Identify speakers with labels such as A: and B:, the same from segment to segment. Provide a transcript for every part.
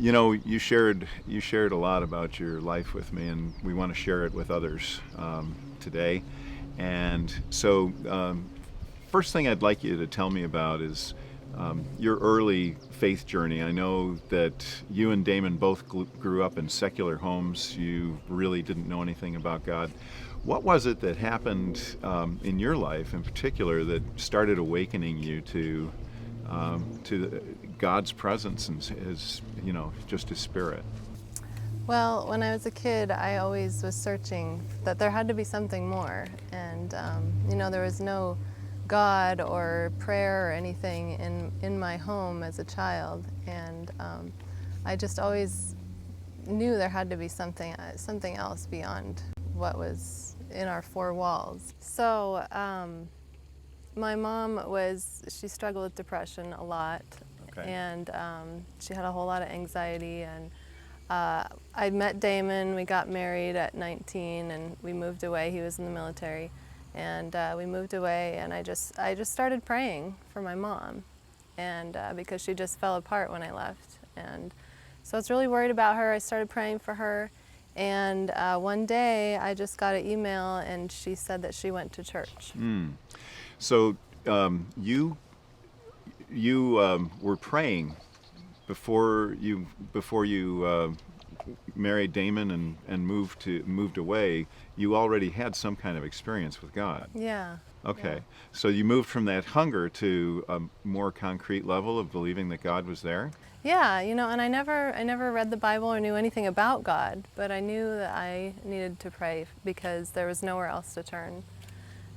A: You shared a lot about your life with me, and we want to share it with others today. And so, first thing I'd like you to tell me about is your early faith journey. I know that you and Damon both grew up in secular homes. You really didn't know anything about God. What was it that happened in your life, in particular, that started awakening you to God's presence and just His Spirit?
B: Well, when I was a kid, I always was searching that there had to be something more. And, there was no God or prayer or anything in my home as a child. And I just always knew there had to be something else beyond what was in our four walls. So my mom she struggled with depression a lot.
A: Okay.
B: And she had a whole lot of anxiety. And I met Damon. We got married at 19, and we moved away. He was in the military, and we moved away. And I just started praying for my mom, and because she just fell apart when I left, and so I was really worried about her. I started praying for her, and one day I just got an email, and she said that she went to church.
A: So you were praying before you married Damon and moved away. You already had some kind of experience with God.
B: Yeah.
A: Okay.
B: Yeah.
A: So you moved from that hunger to a more concrete level of believing that God was there?
B: Yeah, and I never read the Bible or knew anything about God, but I knew that I needed to pray because there was nowhere else to turn.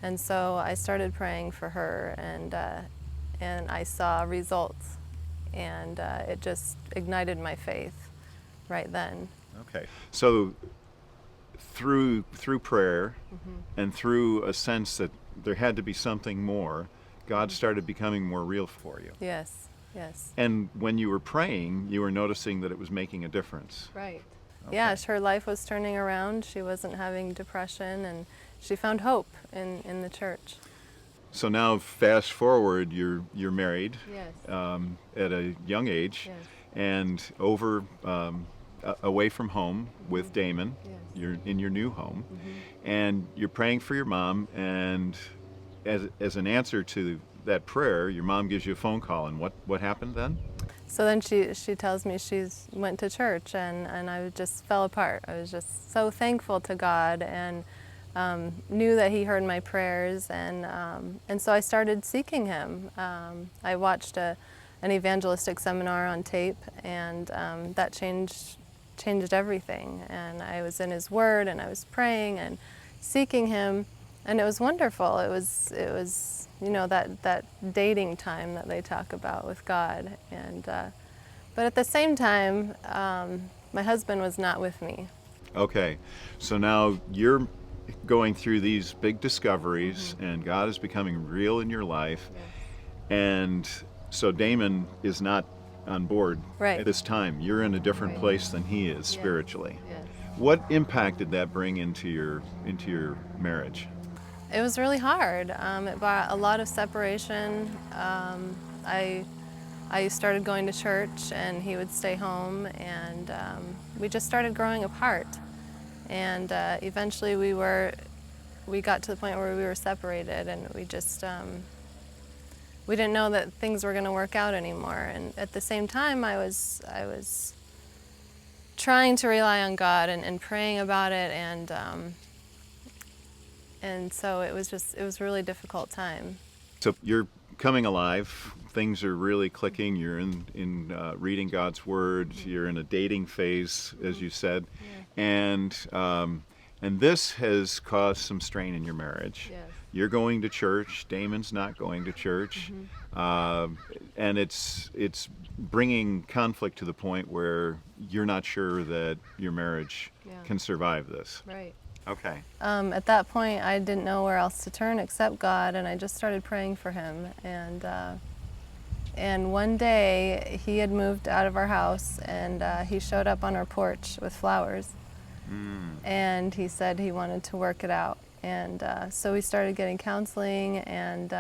B: And so I started praying for her, and I saw results, and it just ignited my faith right then.
A: Okay. So through prayer and through a sense that there had to be something more, God started becoming more real for you.
B: Yes, yes.
A: And when you were praying, you were noticing that it was making a difference.
B: Right.
A: Okay.
B: Yeah, her life was turning around. She wasn't having depression, and she found hope in the church.
A: So now, fast forward, you're married.
B: Yes.
A: At a young age,
B: Yes.
A: and away from home with Damon.
B: Yes.
A: You're in your new home, and you're praying for your mom. And as an answer to that prayer, your mom gives you a phone call. And what happened then?
B: So then she tells me she's went to church, and I just fell apart. I was just so thankful to God, and knew that He heard my prayers, and so I started seeking Him. I watched an evangelistic seminar on tape, and that changed everything. And I was in His Word, and I was praying and seeking Him, and it was wonderful. It was that dating time that they talk about with God, and but at the same time, my husband was not with me.
A: Okay, so now you're going through these big discoveries, and God is becoming real in your life.
B: Yes.
A: And so Damon is not on board
B: Right.
A: at this time. You're in a different
B: Right.
A: place than he is spiritually.
B: Yes.
A: What impact did that bring into your marriage?
B: It was really hard. It brought a lot of separation. I started going to church, and he would stay home, and we just started growing apart. And eventually we got to the point where we were separated, and we just we didn't know that things were going to work out anymore. And at the same time, I was trying to rely on God and praying about it, and so it was a really difficult time.
A: So you're coming alive. Things are really clicking. You're in reading God's Word. You're in a dating phase, as you said.
B: Yeah.
A: And this has caused some strain in your marriage.
B: Yes.
A: You're going to church. Damon's not going to church, and it's bringing conflict to the point where you're not sure that your marriage can survive this.
B: Right.
A: Okay.
B: At that point, I didn't know where else to turn except God, and I just started praying for him. And one day, he had moved out of our house, and he showed up on our porch with flowers. And he said he wanted to work it out. And so we started getting counseling, and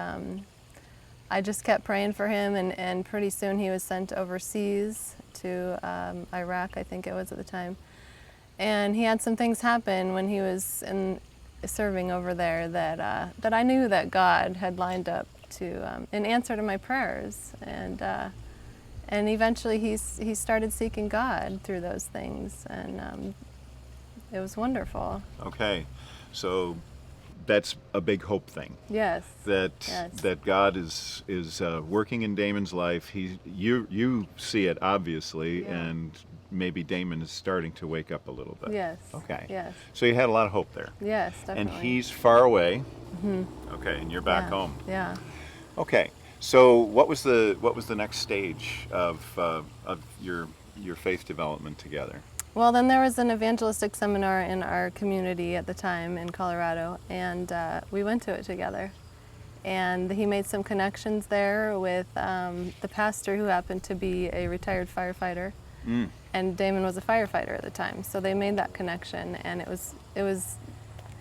B: I just kept praying for him, and pretty soon he was sent overseas to Iraq, I think it was at the time. And he had some things happen when he was serving over there that I knew that God had lined up to in answer to my prayers, and eventually he started seeking God through those things, and it was wonderful.
A: Okay, so that's a big hope thing.
B: Yes.
A: That
B: Yes.
A: that God is working in Damon's life. You see it obviously,
B: Yeah.
A: and maybe Damon is starting to wake up a little bit.
B: Yes.
A: Okay.
B: Yes.
A: So you had a lot of hope there.
B: Yes, definitely.
A: And he's far away. Okay, and you're back
B: Yeah.
A: home.
B: Yeah.
A: Okay. So what was the next stage of your faith development together?
B: Well, then there was an evangelistic seminar in our community at the time in Colorado, and we went to it together. And he made some connections there with the pastor, who happened to be a retired firefighter, and Damon was a firefighter at the time. So they made that connection, and it was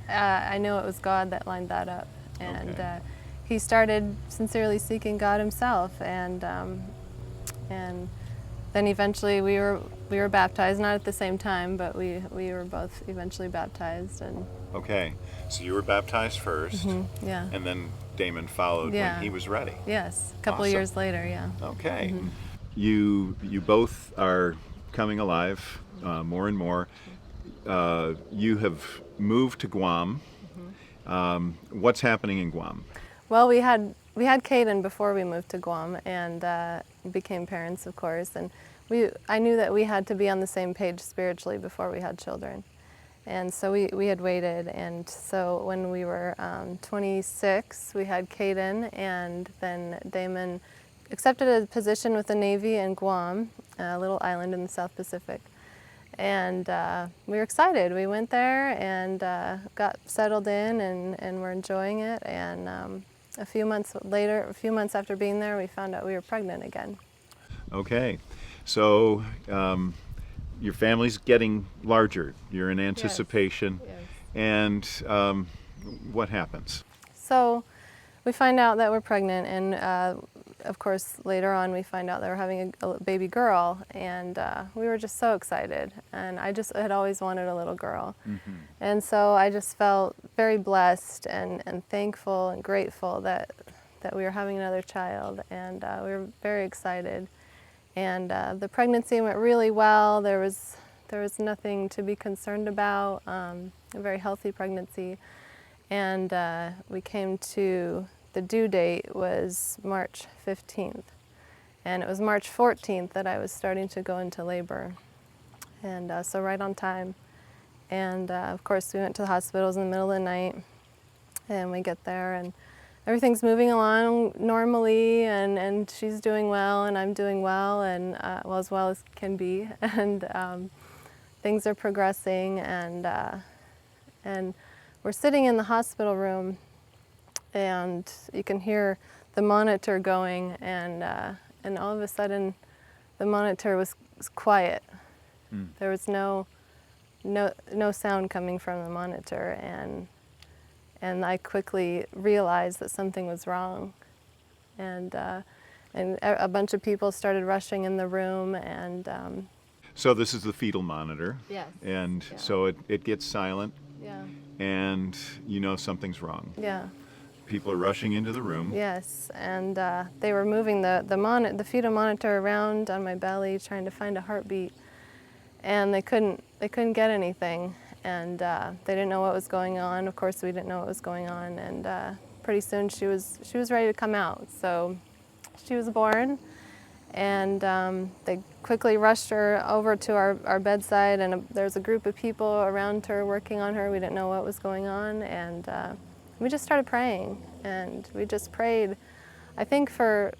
B: I know it was God that lined that up, and
A: Okay.
B: he started sincerely seeking God himself, and then eventually we were baptized, not at the same time, but we were both eventually baptized, and
A: Okay. So you were baptized first,
B: yeah.
A: and then Damon followed
B: Yeah.
A: when he was ready.
B: Yes, a couple
A: Awesome.
B: years later, yeah.
A: Okay. You both are coming alive more and more. You have moved to Guam. What's happening in Guam?
B: Well, we had Caden before we moved to Guam, and became parents, of course. And I knew that we had to be on the same page spiritually before we had children, and so we had waited. And so when we were 26, we had Caden, and then Damon accepted a position with the Navy in Guam, a little island in the South Pacific. And we were excited. We went there and got settled in, and we're enjoying it. And a few months after being there, we found out we were pregnant again.
A: Okay. So your family's getting larger. You're in anticipation.
B: Yes.
A: And what happens?
B: So we find out that we're pregnant, and of course later on we find out that we're having a baby girl, and we were just so excited. And I just had always wanted a little girl. And so I just felt very blessed and thankful and grateful that we were having another child, and we were very excited. And the pregnancy went really well. There was nothing to be concerned about. A very healthy pregnancy. And we came to, the due date was March 15th. And it was March 14th that I was starting to go into labor. And so right on time. And of course we went to the hospitals in the middle of the night, and we get there, and everything's moving along normally, and she's doing well, and I'm doing well, and as well as can be. And things are progressing, and we're sitting in the hospital room, and you can hear the monitor going, and all of a sudden the monitor was quiet. There was no sound coming from the monitor, and I quickly realized that something was wrong, and a bunch of people started rushing in the room, and
A: So this is the fetal monitor.
B: Yes.
A: And
B: Yeah.
A: so it gets silent,
B: yeah,
A: and you know something's wrong.
B: yeah,
A: People are rushing into the room.
B: yes, and they were moving the fetal monitor around on my belly, trying to find a heartbeat, and they couldn't get anything, and they didn't know what was going on. Of course, we didn't know what was going on, and pretty soon she was ready to come out. So she was born, and they quickly rushed her over to our bedside, and there was a group of people around her working on her. We didn't know what was going on, and we just started praying, and we just prayed, I think, for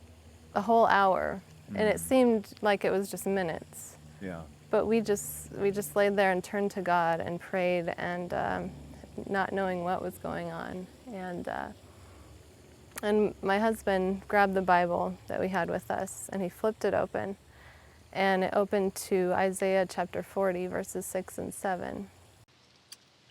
B: a whole hour, and it seemed like it was just minutes.
A: Yeah.
B: But we just laid there and turned to God and prayed, and not knowing what was going on. And my husband grabbed the Bible that we had with us, and he flipped it open, and it opened to Isaiah chapter 40, verses 6 and 7.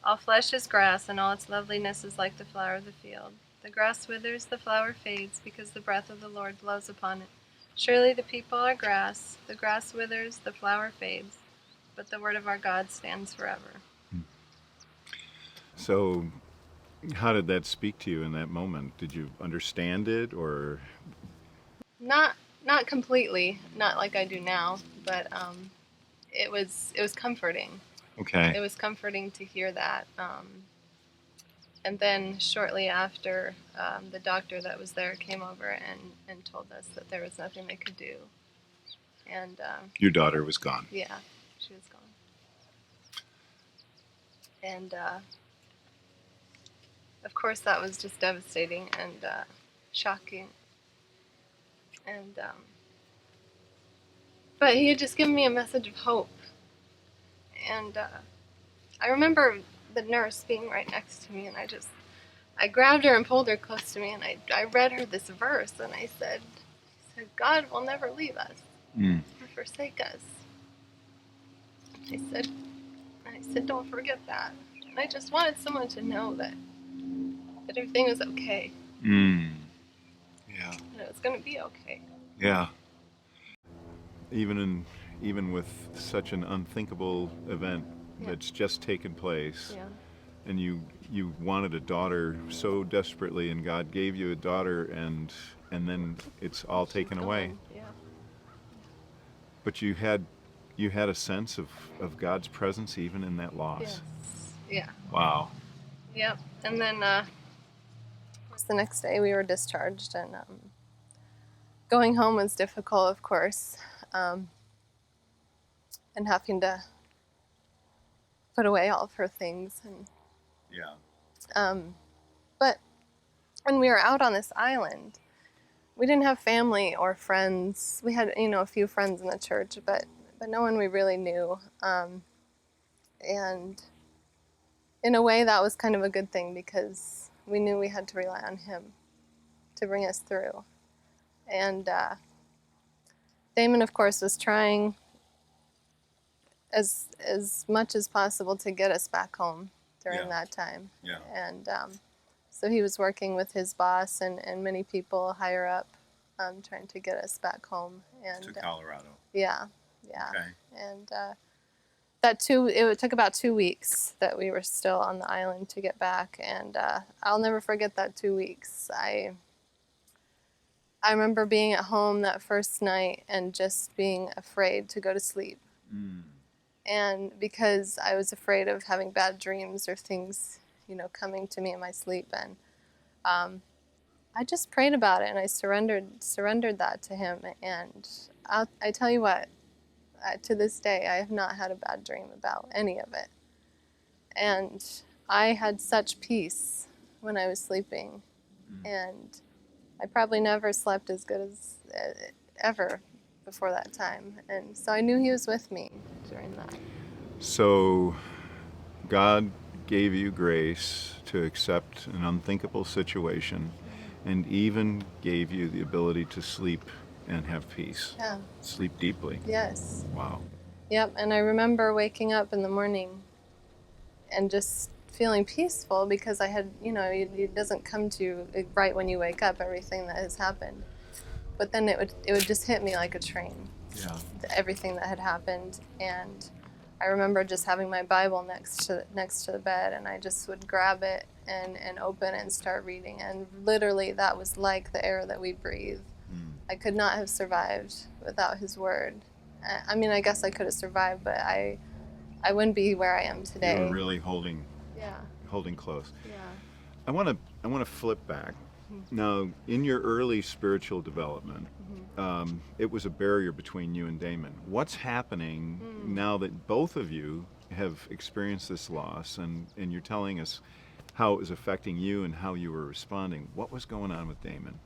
B: All flesh is grass, and all its loveliness is like the flower of the field. The grass withers, the flower fades, because the breath of the Lord blows upon it. Surely the people are grass. The grass withers, the flower fades, but the word of our God stands forever.
A: So, how did that speak to you in that moment? Did you understand it, or?
B: Not completely, not like I do now, but it was comforting.
A: Okay.
B: It was comforting to hear that. And then shortly after, the doctor that was there came over and told us that there was nothing they could do. And
A: Your daughter was gone.
B: yeah, she was gone. And of course, that was just devastating and shocking. And but he had just given me a message of hope. And I remember the nurse being right next to me, and I grabbed her and pulled her close to me, and I read her this verse, and I said, God will never leave us or forsake us. I said, don't forget that. And I just wanted someone to know that everything was okay.
A: Yeah.
B: And it was going to be okay.
A: Yeah. Even with such an unthinkable event that's just taken place,
B: Yeah.
A: and you wanted a daughter so desperately, and God gave you a daughter, and then it's all taken away.
B: Yeah.
A: But you had a sense of God's presence even in that loss.
B: Yes. Yeah.
A: Wow.
B: Yep. And then, of course, the next day we were discharged, and going home was difficult, of course, and having to put away all of her things. And
A: Yeah.
B: but when we were out on this island, we didn't have family or friends. We had, a few friends in the church, but no one we really knew. And in a way, that was kind of a good thing, because we knew we had to rely on him to bring us through. And Damon, of course, was trying as much as possible to get us back home during that time.
A: Yeah.
B: And so he was working with his boss and many people higher up, trying to get us back home. And
A: To Colorado.
B: yeah.
A: Okay.
B: And it took about 2 weeks that we were still on the island to get back. And I'll never forget that 2 weeks. I remember being at home that first night and just being afraid to go to sleep. And because I was afraid of having bad dreams or things, coming to me in my sleep. And I just prayed about it, and I surrendered that to him. And I tell you what, to this day, I have not had a bad dream about any of it. And I had such peace when I was sleeping. And I probably never slept as good as ever before that time. And so I knew he was with me during that.
A: So God gave you grace to accept an unthinkable situation, and even gave you the ability to sleep and have peace.
B: Yeah.
A: Sleep deeply.
B: Yes.
A: Wow.
B: Yep. And I remember waking up in the morning and just feeling peaceful, because I had, it doesn't come to you right when you wake up, everything that has happened. But then it would just hit me like a train.
A: Yeah.
B: Everything that had happened. And I remember just having my Bible next to the bed, and I just would grab it and open it and start reading. And literally, that was like the air that we breathe. I could not have survived without his word. I mean, I guess I could have survived, but I wouldn't be where I am today.
A: You were really holding close.
B: Yeah.
A: I want to flip back. Now, in your early spiritual development, it was a barrier between you and Damon. What's happening now that both of you have experienced this loss, and you're telling us how it was affecting you and how you were responding? What was going on with Damon?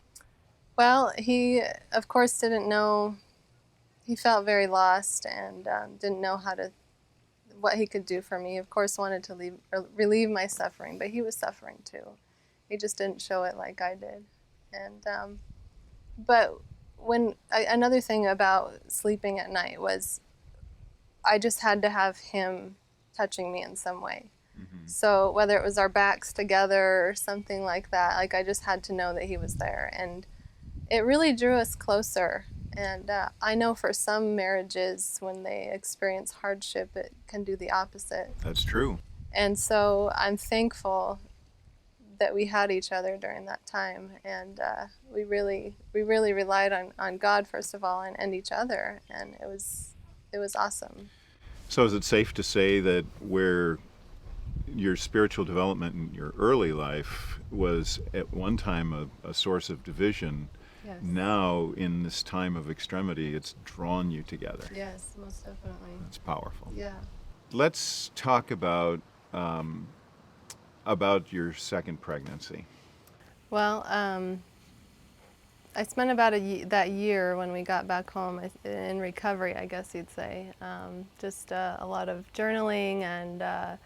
B: Well, he, of course, didn't know. He felt very lost and didn't know what he could do for me. Of course, wanted to relieve my suffering, but he was suffering too. He just didn't show it like I did. And but another thing about sleeping at night was I just had to have him touching me in some way. So whether it was our backs together or something like that, like I just had to know that he was there. And it really drew us closer. And I know for some marriages, when they experience hardship, it can do the opposite.
A: That's true.
B: And so I'm thankful that we had each other during that time. And we really relied on God, first of all, and each other. And it was awesome.
A: So is it safe to say that where your spiritual development in your early life was at one time a source of division,
B: Yes.
A: now in this time of extremity, it's drawn you together?
B: Yes, most definitely.
A: It's powerful.
B: Yeah.
A: Let's talk about your second pregnancy.
B: Well, I spent about that year when we got back home in recovery, I guess you'd say. Just a lot of journaling and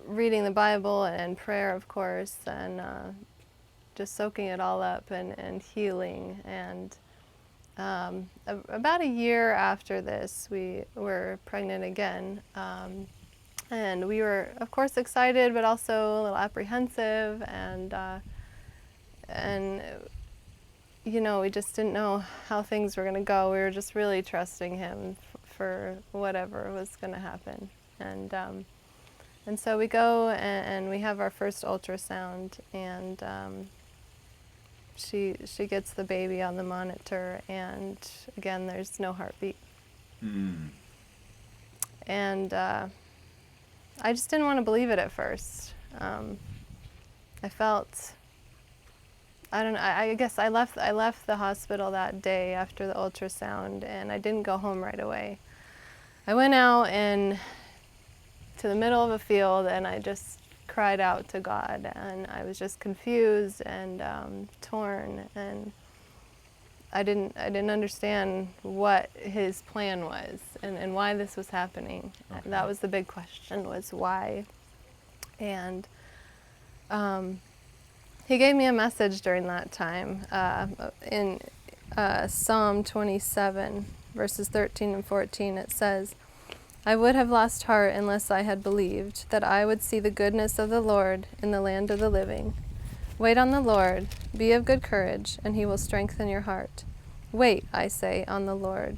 B: reading the Bible and prayer, of course, and just soaking it all up and healing. And about a year after this, we were pregnant again. And we were, of course, excited, but also a little apprehensive. And you know, we just didn't know how things were going to go. We were just really trusting him for whatever was going to happen. And so we go and we have our first ultrasound, and she gets the baby on the monitor, and again, there's no heartbeat. And I just didn't want to believe it at first. I felt, I don't know, I guess I left the hospital that day after the ultrasound, and I didn't go home right away. I went out to the middle of a field, and I just cried out to God, and I was just confused and torn, and I didn't understand what his plan was and why this was happening.
A: Okay.
B: That was the big question, was why. And he gave me a message during that time in Psalm 27, verses 13 and 14. It says, "I would have lost heart unless I had believed that I would see the goodness of the Lord in the land of the living. Wait on the Lord, be of good courage, and he will strengthen your heart. Wait, I say, on the Lord."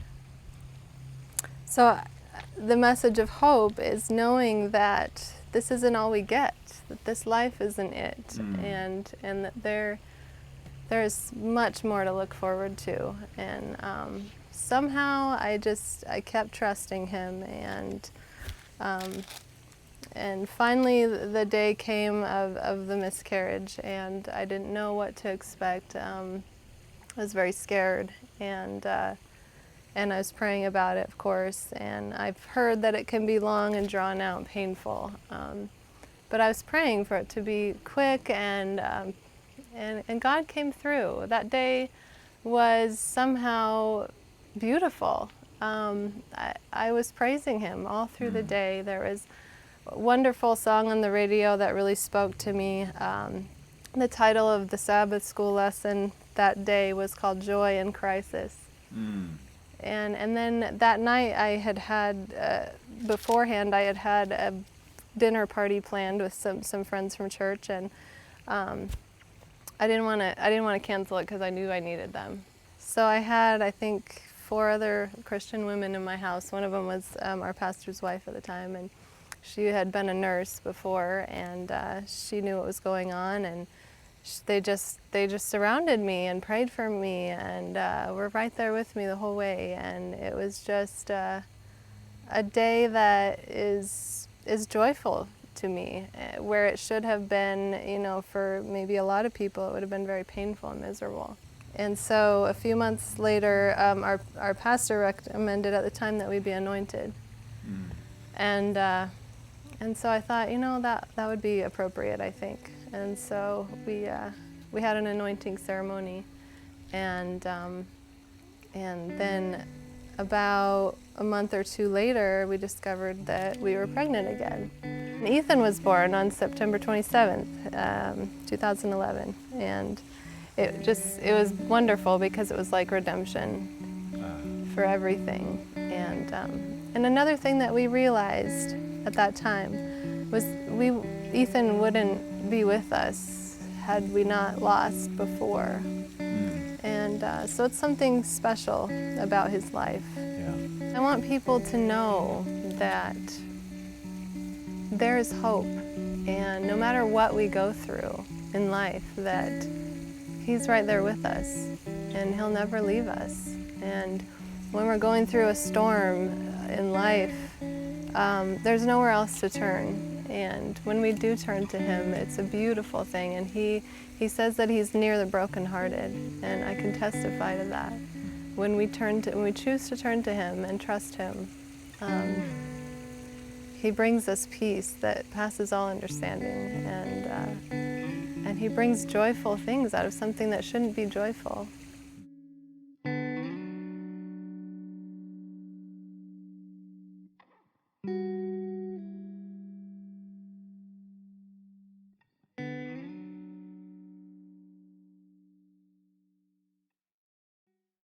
B: So the message of hope is knowing that this isn't all we get, that this life isn't it, and that there is much more to look forward to. And somehow I kept trusting him, and finally the day came of the miscarriage, and I didn't know what to expect. I was very scared, and I was praying about it, of course, and I've heard that it can be long and drawn out and painful, but I was praying for it to be quick, and God came through. That day was somehow beautiful. I was praising him all through the day. There was a wonderful song on the radio that really spoke to me. The title of the Sabbath school lesson that day was called Joy in Crisis. And then that night I had beforehand I had a dinner party planned with some friends from church, and I didn't want to cancel it because I knew I needed them. So I had, I think, 4 other Christian women in my house. One of them was our pastor's wife at the time, and she had been a nurse before, and she knew what was going on, and they just surrounded me and prayed for me, and were right there with me the whole way. And it was just a day that is joyful to me, where it should have been, you know, for maybe a lot of people, it would have been very painful and miserable. And so a few months later, our pastor recommended at the time that we be anointed. And so I thought, you know, that would be appropriate, I think. And so we had an anointing ceremony, and then about a month or 2 later, we discovered that we were pregnant again. And Ethan was born on September 27th, 2011, and it was wonderful because it was like redemption for everything. And another thing that we realized at that time was Ethan wouldn't be with us had we not lost before. And so it's something special about his life.
A: Yeah.
B: I want people to know that there is hope, and no matter what we go through in life, that he's right there with us, and he'll never leave us. And when we're going through a storm in life, there's nowhere else to turn. And when we do turn to him, it's a beautiful thing. And he says that he's near the brokenhearted, and I can testify to that. When we choose to turn to him and trust him, he brings us peace that passes all understanding, and he brings joyful things out of something that shouldn't be joyful.